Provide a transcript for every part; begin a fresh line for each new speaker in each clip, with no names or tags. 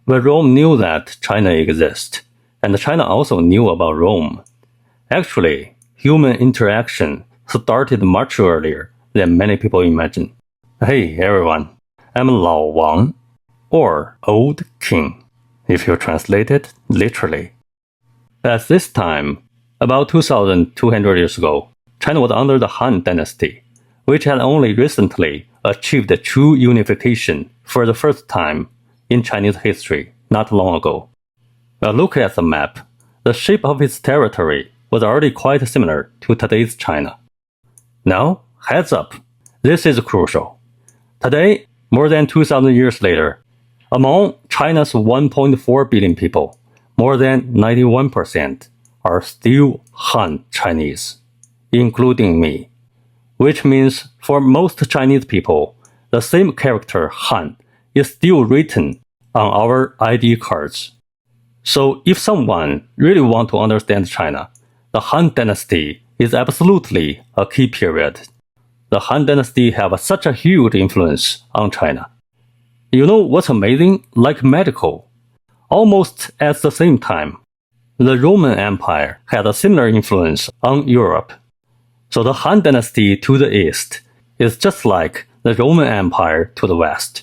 But Rome knew that China exists, and China also knew about Rome. Actually, human interaction started much earlier than many people imagine. Hey everyone, I'm Lao Wang, or Old King, if you translate it literally. At this time, about 2,200 years ago, China was under the Han dynasty, which had only recently achieved true unification for the first time in Chinese history not long ago. Now look at the map. The shape of its territory was already quite similar to today's China. Now, heads up, this is crucial. Today, more than 2,000 years later, among China's 1.4 billion people, more than 91% are still Han Chinese, including me. Which means for most Chinese people, the same character Han is still written on our ID cards. So if someone really wants to understand China, the Han dynasty is absolutely a key period. The Han dynasty have such a huge influence on China. You know what's amazing? Like medical. Almost at the same time, the Roman Empire had a similar influence on Europe. So the Han dynasty to the east is just like the Roman Empire to the west.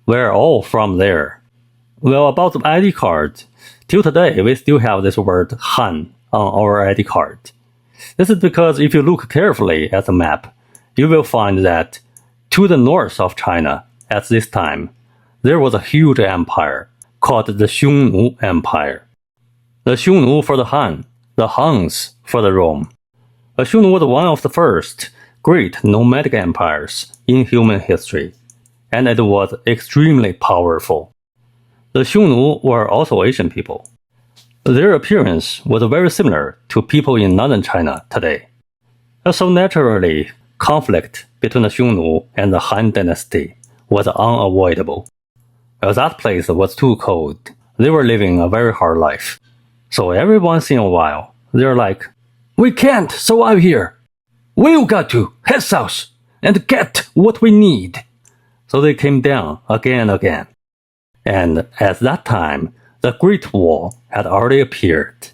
We're all from there. Well, about the ID card, till today we still have this word Han on our ID card. This is because if you look carefully at the map, you will find that to the north of China at this time, there was a huge empire called the Xiongnu Empire. The Xiongnu for the Han, the Huns for the Rome. The Xiongnu was one of the first great nomadic empires in human history, and it was extremely powerful. The Xiongnu were also Asian people. Their appearance was very similar to people in northern China today. So naturally, conflict between the Xiongnu and the Han dynasty was unavoidable. That place was too cold. They were living a very hard life. So every once in a while, they're like, "We can't survive here. We've got to head south and get what we need." So they came down again and again. And at that time, the Great Wall had already appeared.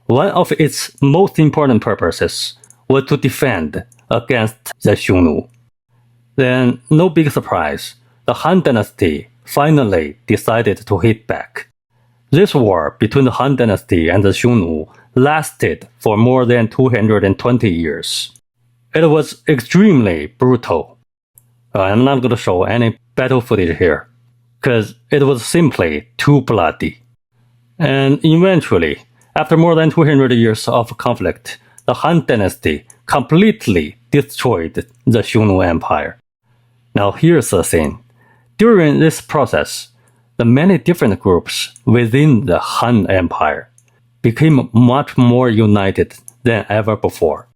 One of its most important purposes was to defend against the Xiongnu. Then, no big surprise, the Han dynasty finally decided to hit back. This war between the Han dynasty and the Xiongnu lasted for more than 220 years. It was extremely brutal. I'm not going to show any battle footage here, because it was simply too bloody. And eventually, after more than 200 years of conflict, the Han dynasty completely destroyed the Xiongnu Empire. Now here's the thing. During this process, the many different groups within the Han Empire became much more united than ever before.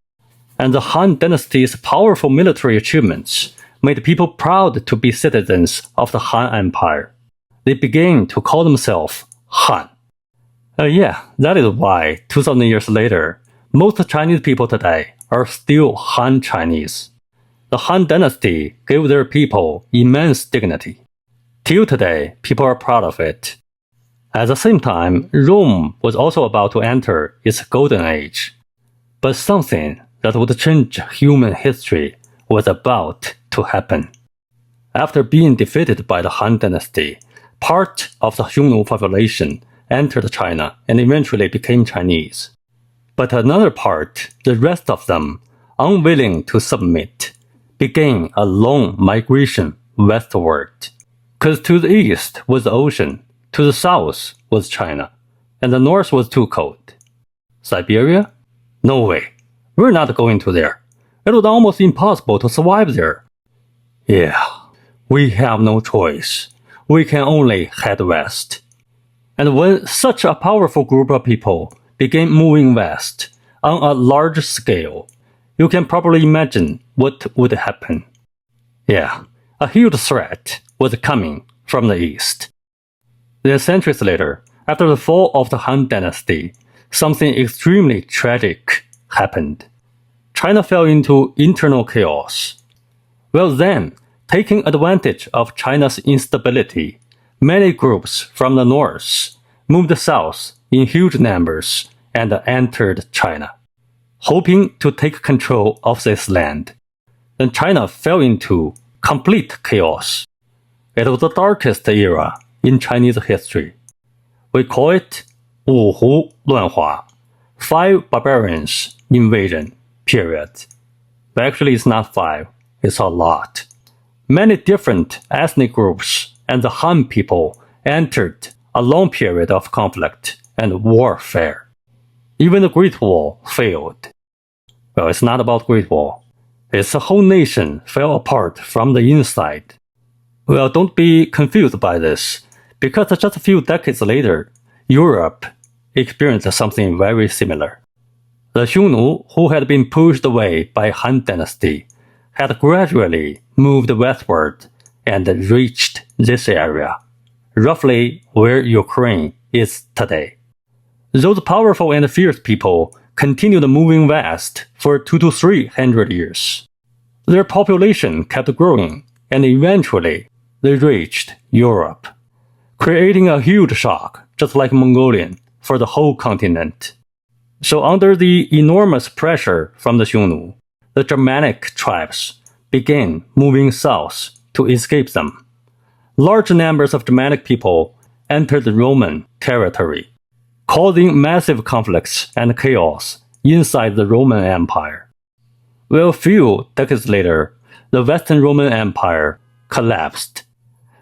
And the Han dynasty's powerful military achievements made people proud to be citizens of the Han Empire. They began to call themselves Han. That is why 2,000 years later, most Chinese people today are still Han Chinese. The Han dynasty gave their people immense dignity. Till today, people are proud of it. At the same time, Rome was also about to enter its golden age. But something that would change human history was about to happen. After being defeated by the Han dynasty, part of the Xiongnu population entered China and eventually became Chinese. But another part, the rest of them, unwilling to submit, began a long migration westward. Because to the east was the ocean, to the south was China, and the north was too cold. Siberia? No way. We're not going to there. It was almost impossible to survive there. Yeah, we have no choice. We can only head west. And when such a powerful group of people began moving west on a large scale, you can probably imagine what would happen. Yeah, a huge threat was coming from the east. Then centuries later, after the fall of the Han dynasty, something extremely tragic happened. China fell into internal chaos. Well then, taking advantage of China's instability, many groups from the north moved south in huge numbers and entered China, hoping to take control of this land. Then China fell into complete chaos. It was the darkest era in Chinese history. We call it 五胡乱华, 5 barbarians invasion period. But actually it's not 5, it's a lot. Many different ethnic groups and the Han people entered a long period of conflict and warfare. Even the Great Wall failed. Well, it's not about Great Wall. It's the whole nation fell apart from the inside. Well, don't be confused by this, because just a few decades later, Europe experienced something very similar. The Xiongnu, who had been pushed away by Han dynasty, had gradually moved westward and reached this area, roughly where Ukraine is today. Those powerful and fierce people continued moving west for 200 to 300 years. Their population kept growing, and eventually they reached Europe, creating a huge shock, just like Mongolian, for the whole continent. So under the enormous pressure from the Xiongnu, the Germanic tribes began moving south to escape them. Large numbers of Germanic people entered the Roman territory, causing massive conflicts and chaos inside the Roman Empire. Well, a few decades later, the Western Roman Empire collapsed.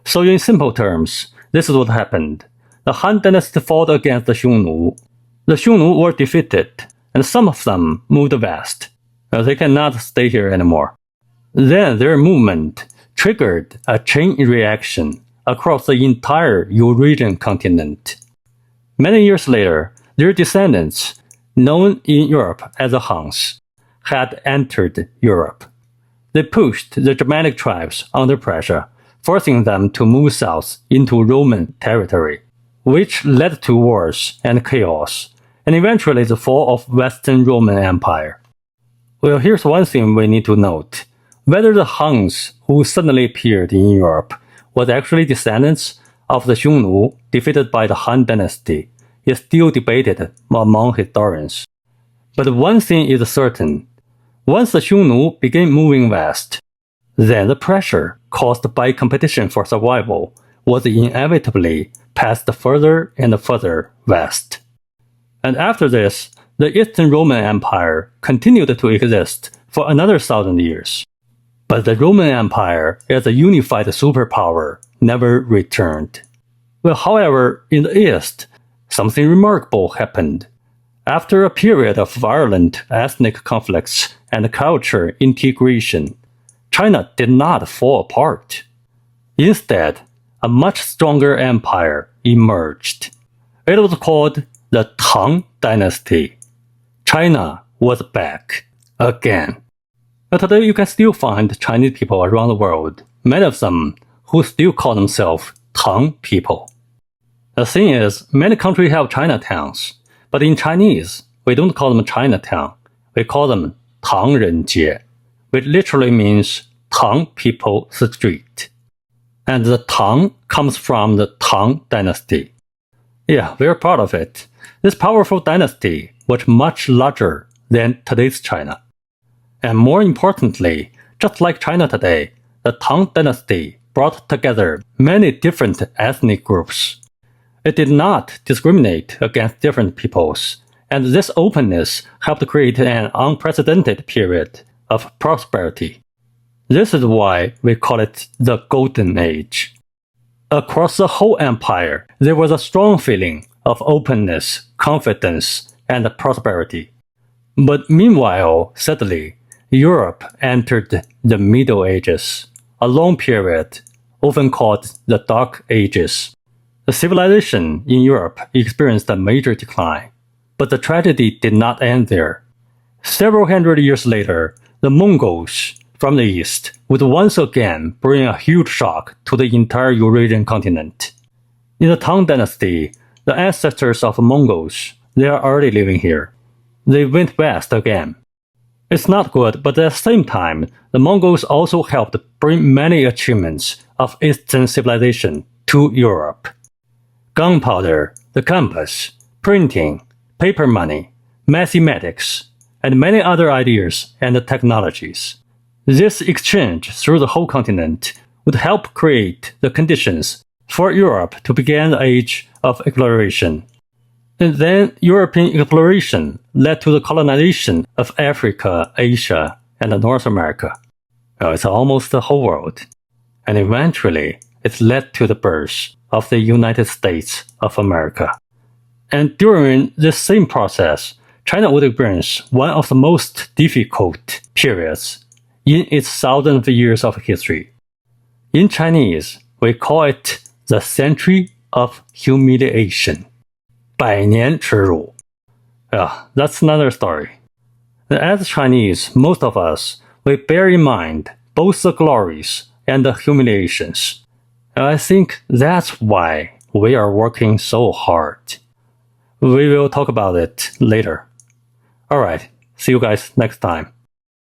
So in simple terms, this is what happened. The Han dynasty fought against the Xiongnu. The Xiongnu were defeated, and some of them moved west. They cannot stay here anymore. Then their movement triggered a chain reaction across the entire Eurasian continent. Many years later, their descendants, known in Europe as the Huns, had entered Europe. They pushed the Germanic tribes under pressure, forcing them to move south into Roman territory, which led to wars and chaos, and eventually the fall of Western Roman Empire. Well, here's one thing we need to note. Whether the Huns who suddenly appeared in Europe was actually descendants of the Xiongnu defeated by the Han dynasty is still debated among historians. But one thing is certain. Once the Xiongnu began moving west, then the pressure caused by competition for survival was inevitably passed further and further west. And after this, the Eastern Roman Empire continued to exist for another 1,000 years. But the Roman Empire as a unified superpower never returned. Well, however, in the East, something remarkable happened. After a period of violent ethnic conflicts and culture integration, China did not fall apart. Instead, a much stronger empire emerged. It was called the Tang dynasty. China was back again. But today you can still find Chinese people around the world, many of them who still call themselves Tang people. The thing is, many countries have Chinatowns, but in Chinese, we don't call them Chinatown. We call them Tangrenjie, which literally means Tang people street. And the Tang comes from the Tang dynasty. Yeah, we're part of it. This powerful dynasty was much larger than today's China. And more importantly, just like China today, the Tang dynasty brought together many different ethnic groups. It did not discriminate against different peoples, and this openness helped create an unprecedented period of prosperity. This is why we call it the Golden Age. Across the whole empire, there was a strong feeling of openness, confidence, and prosperity. But meanwhile, sadly, Europe entered the Middle Ages, a long period, often called the Dark Ages. The civilization in Europe experienced a major decline, but the tragedy did not end there. Several hundred years later, the Mongols from the east would once again bring a huge shock to the entire Eurasian continent. In the Tang dynasty, the ancestors of Mongols, they are already living here. They went west again. It's not good, but at the same time, the Mongols also helped bring many achievements of Eastern civilization to Europe. Gunpowder, the compass, printing, paper money, mathematics, and many other ideas and technologies. This exchange through the whole continent would help create the conditions for Europe to begin the age of exploration. And then European exploration led to the colonization of Africa, Asia, and North America. Well, it's almost the whole world. And eventually, it led to the birth of the United States of America. And during this same process, China would experience one of the most difficult periods in its thousands of years of history. In Chinese, we call it the Century of Humiliation. 百年耻辱. Yeah, that's another story. As Chinese, most of us, we bear in mind both the glories and the humiliations. And I think that's why we are working so hard. We will talk about it later. Alright, see you guys next time.